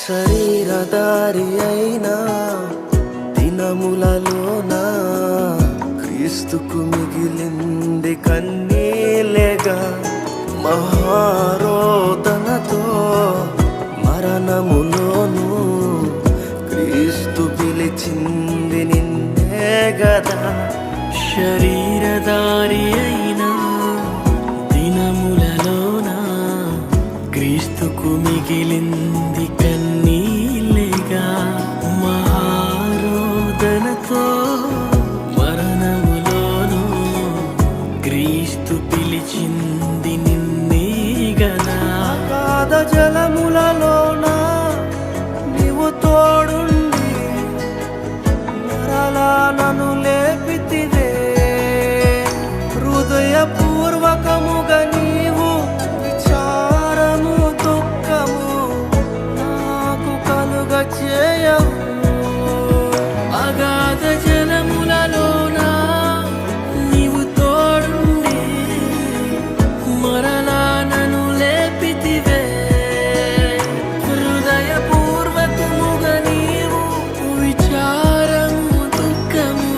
శరీరధారి అయినా దినములలోన క్రీస్తుకు మిగిలింది కన్నీలేగా. మహారోదనతో మరణములోను క్రీస్తు పిలిచింది నిన్నే గదా. శరీరధారి అయినా దినములలోన క్రీస్తుకు మిగిలింది కన్నీలేగా. మహారోదనతో మరణములోను క్రీస్తు పిలిచింది నిన్నే గదా. అగాధ జలములలోన నీవు తోడుండి మరలా నన్ను లేపితివే. హృదయపూర్వకముగా నీవు విచారము దుఃఖము నాకు కలుగ చేయవు. అగాధ జలములలోన నీవు తోడుండి మరలా నన్ను లేపితివే. హృదయపూర్వకముగా నీవు విచారము దుఃఖము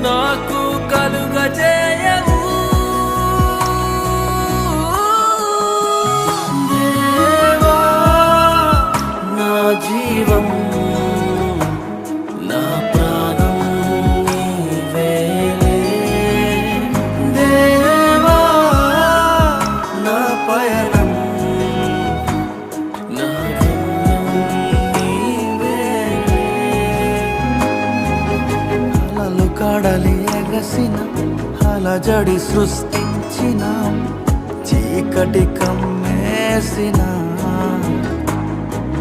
నాకు కలుగ చేయవు. దేవా నా జీవం నా ప్రాణం నీవేలే. దేవా నా పయనం నా గమ్యం నీవేలే. అలలు కడలి ఎగసిన అలజడి సృష్టించిన చీకటి కమ్మేసిన